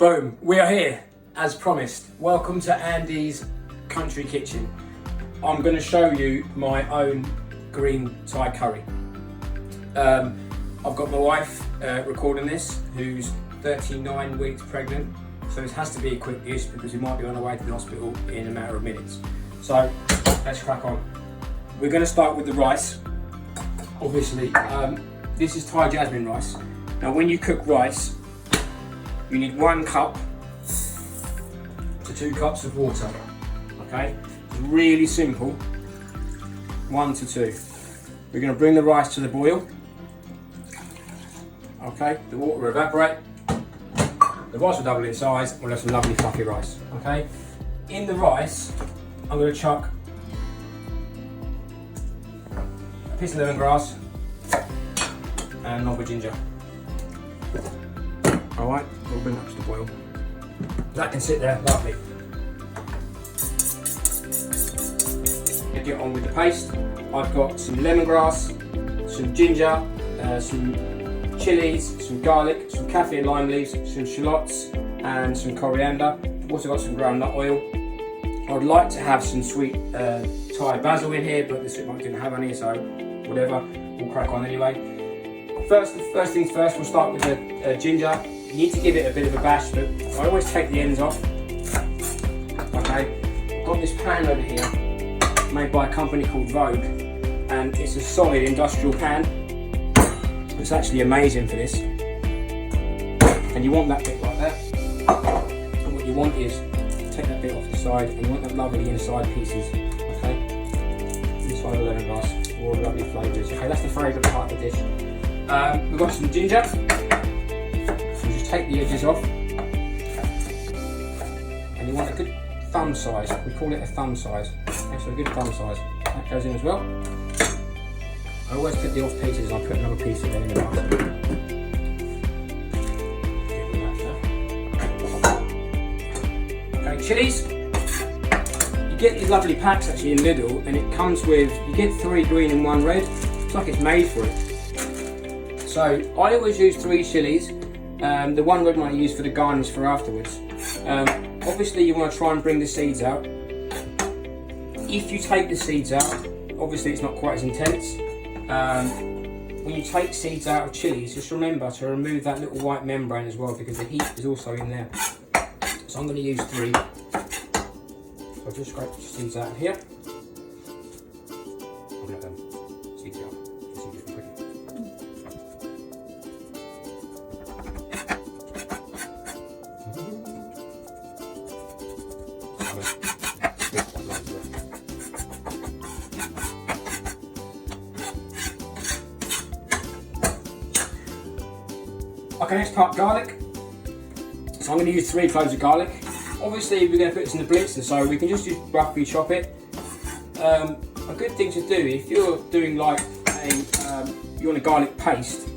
Boom, we are here, as promised. Welcome to Andy's Country Kitchen. I'm going to show you my own green Thai curry. I've got my wife recording this, who's 39 weeks pregnant, so this has to be a quick dish because we might be on our way to the hospital in a matter of minutes. So let's crack on. We're going to start with the rice. Obviously, this is Thai Jasmine rice. Now when you cook rice, you need 1 cup to 2 cups of water, okay? It's really simple, 1 to 2. We're going to bring the rice to the boil, okay? The water will evaporate, the rice will double in size, we'll have some lovely fluffy rice, okay? In the rice, I'm going to chuck a piece of lemongrass and a knob of ginger. Alright, we'll bring that to the boil. That can sit there, lovely. Get on with the paste. I've got some lemongrass, some ginger, some chilies, some garlic, some kaffir and lime leaves, some shallots and some coriander. I've also got some ground nut oil. I would like to have some sweet Thai basil in here, but the supermarket didn't have any, so whatever, we'll crack on anyway. First things first, we'll start with the ginger. You need to give it a bit of a bash, but I always take the ends off. Okay, I've got this pan over here, made by a company called Vogue, and it's a solid industrial pan. It's actually amazing for this. And you want that bit like that. And what you want is, take that bit off the side, and you want the lovely inside pieces, okay? Inside the lemongrass, all the lovely flavours. Okay, that's the favourite part of the dish. We've got some ginger. Take the edges off, and you want a good thumb size. We call it a thumb size. Okay, so a good thumb size. That goes in as well. I always put the off pieces. I put another piece of it in the basket. Okay, chilies. You get these lovely packs actually in Lidl, and it comes with, you get 3 green and 1 red. It's like it's made for it. So I always use 3 chilies. The 1 red one I use for the garnish for afterwards. Obviously you want to try and bring the seeds out. If you take the seeds out, obviously it's not quite as intense. When you take seeds out of chilies, just remember to remove that little white membrane as well, because the heat is also in there. So I'm going to use 3. So I'll just scrape the seeds out of here. I'll let them seeds out. Okay, next part, garlic. So I'm going to use 3 cloves of garlic. Obviously we're going to put this in the blitzer, so we can just roughly chop it. A good thing to do, if you're doing like you want a garlic paste,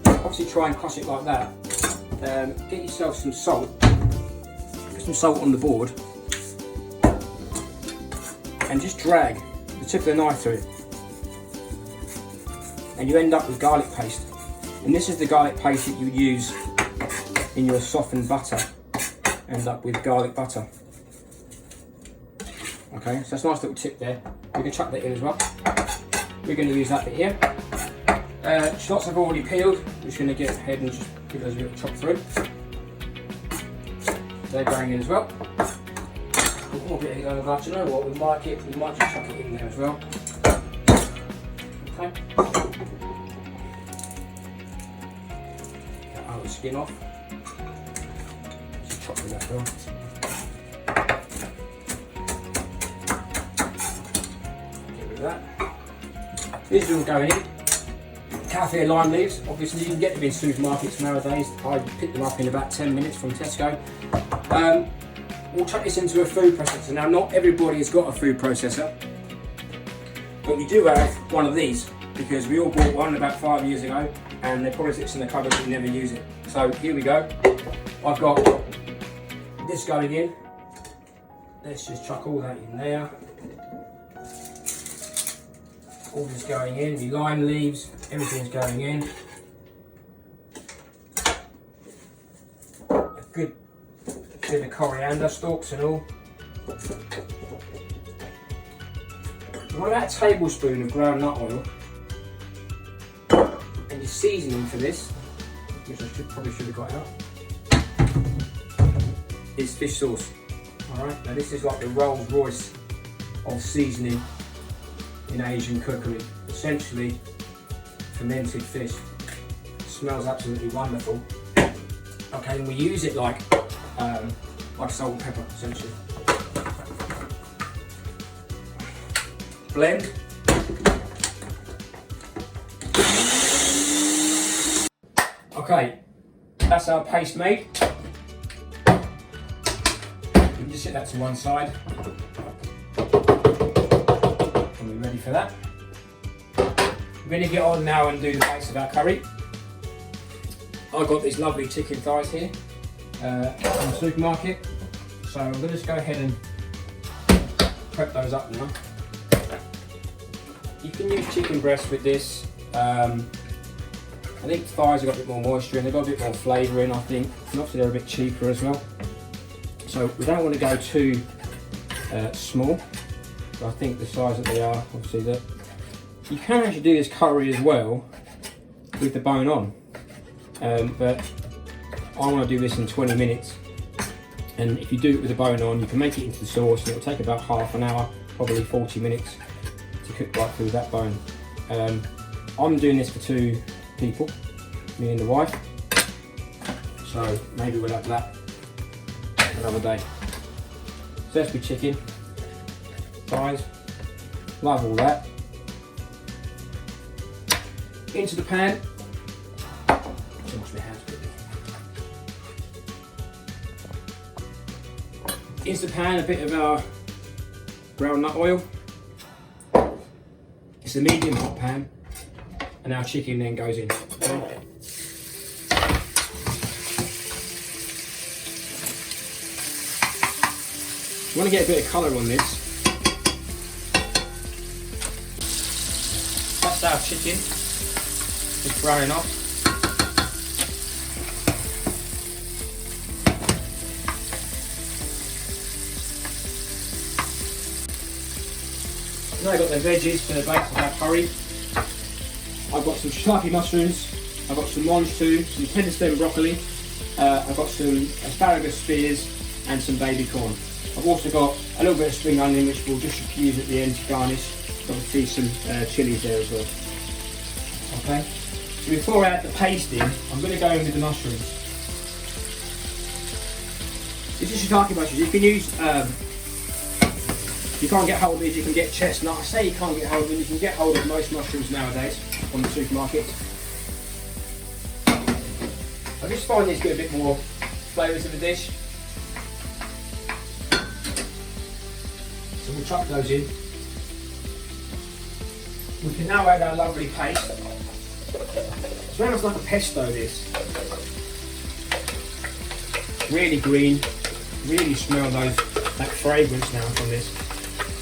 obviously try and crush it like that. Get yourself some salt. Put some salt on the board. And just drag the tip of the knife through it. And you end up with garlic paste. And this is the garlic paste that you use in your softened butter. End up with garlic butter. Okay, so that's a nice little tip there. We can chuck that in as well. We're going to use that bit here. Shallots I've already peeled. I'm just going to get ahead and just give those a little chop through. They're going in as well. More bit of garlic. You know what? We might just chuck it in there as well. Okay. Get the skin off. Just chop with that as well. Get rid of that. These are all going in. Kaffir lime leaves. Obviously, you can get them in supermarkets nowadays. I picked them up in about 10 minutes from Tesco. We'll chuck this into a food processor. Now, not everybody has got a food processor, but we do have one of these because we all bought one about 5 years ago, and they probably sits in the cupboard but we never use it. So here we go. I've got this going in. Let's just chuck all that in there. All this going in. The lime leaves, everything's going in. A good bit of coriander stalks and all. You want about a tablespoon of ground nut oil. And your seasoning for this, which I probably should have got out, is fish sauce. Alright, now this is like the Rolls Royce of seasoning in Asian cookery. Essentially, fermented fish. Smells absolutely wonderful. Okay, and we use it like salt and pepper, essentially. Blend. Okay, that's our paste made. You can just set that to one side. And we're ready for that. We're going to get on now and do the base of our curry. I've got these lovely chicken thighs here from the supermarket. So I'm going to just go ahead and prep those up now. You can use chicken breast with this. I think thighs have got a bit more moisture and they've got a bit more flavour in, I think. And obviously they're a bit cheaper as well. So we don't want to go too small. So I think the size that they are, obviously that you can actually do this curry as well with the bone on. But I want to do this in 20 minutes. And if you do it with the bone on, you can make it into the sauce and it'll take about half an hour, probably 40 minutes to cook right through that bone. I'm doing this for 2 people, me and the wife, so maybe we'll have that another day. So that's with chicken, thighs, love all that. Into the pan. Wash my hands quickly. Into the pan, a bit of our ground nut oil. It's a medium hot pan. And our chicken then goes in. You want to get a bit of colour on this. That's our chicken. It's browning up. Now I've got the veggies for the base of our curry. I've got some shiitake mushrooms, I've got some monjtu, some tender stem broccoli, I've got some asparagus spears and some baby corn. I've also got a little bit of spring onion which we'll just use at the end to garnish. Obviously some chillies there as well. Okay, so before I add the paste in, I'm going to go in with the mushrooms. This is shiitake mushrooms. You can use, if you can't get hold of these, you can get chestnut. I say you can't get hold of them, you can get hold of most mushrooms nowadays from the supermarket. I just find these get a bit more flavour to the dish. So we'll chuck those in. We can now add our lovely paste. It's almost like a pesto this. Really green, really smell that fragrance now from this.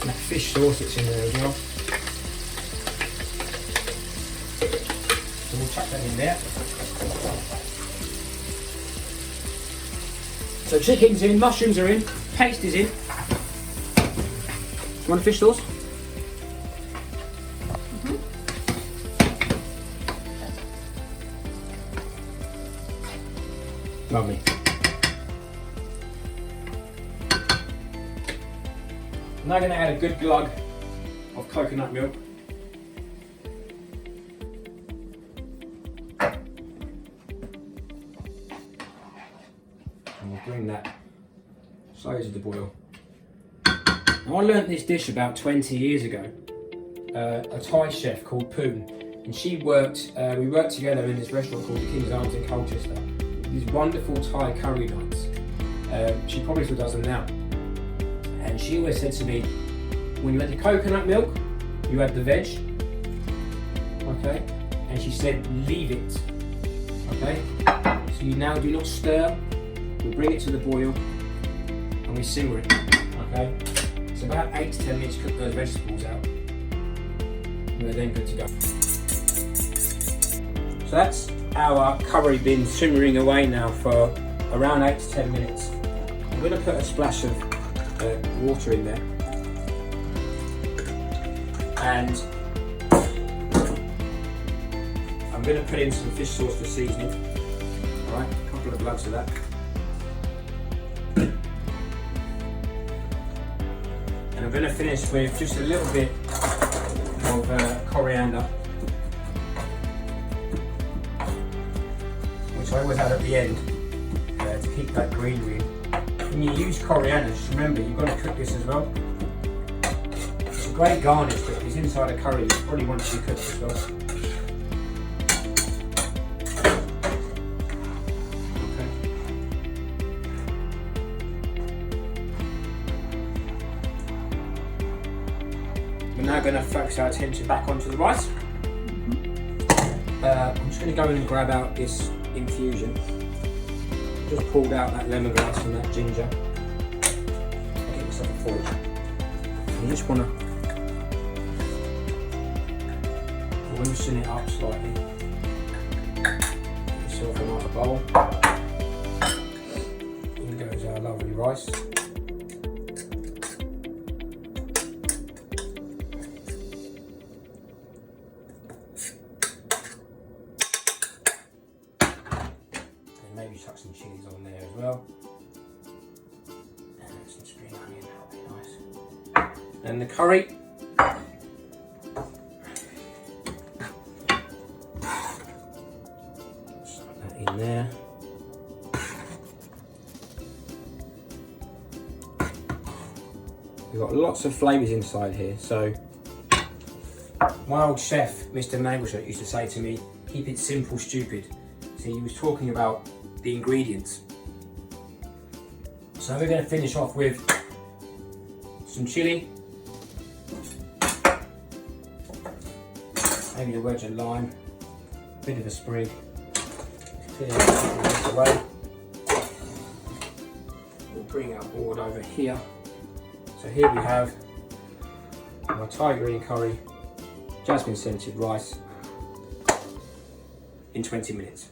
And that fish sauce that's in there as well. So we'll chuck that in there. So chicken's in, mushrooms are in, paste is in. You want a fish sauce? Mm-hmm. Lovely. I'm now going to add a good glug of coconut milk. And we'll bring that slowly to the boil. Now, I learnt this dish about 20 years ago. A Thai chef called Poon, and we worked together in this restaurant called the King's Arms in Colchester. These wonderful Thai curry nights. She probably still does them now. And she always said to me, when you add the coconut milk, you add the veg, okay? And she said, leave it, okay? So you now do not stir, we bring it to the boil, and we simmer it, okay? It's about 8 to 10 minutes to cook those vegetables out. And they're then good to go. So that's our curry been simmering away now for around 8 to 10 minutes. I'm going to put a splash of water in there, and I'm going to put in some fish sauce for seasoning. Alright, a couple of lugs of that. And I'm going to finish with just a little bit of coriander, which I always add at the end to keep that greenery in. When you use coriander, just remember you've got to cook this as well. It's a great garnish, but if it's inside a curry, you probably want it to be cooked as well. Okay. We're now going to focus our attention back onto the rice. I'm just going to go in and grab out this infusion. Just pulled out that lemongrass and that ginger. I'll get myself a fork. You just want to loosen it up slightly. Get yourself another bowl. In goes our lovely rice. Maybe chuck some chilies on there as well. And some spring onion, that'll be nice. And the curry. Stuff that in there. We've got lots of flavours inside here. So my old chef, Mr. Mangleshot, used to say to me, keep it simple, stupid. So he was talking about the ingredients. So we're going to finish off with some chilli, maybe a wedge of lime, a bit of a sprig, clear this away. We'll bring our board over here. So here we have my Thai green curry, jasmine scented rice in 20 minutes.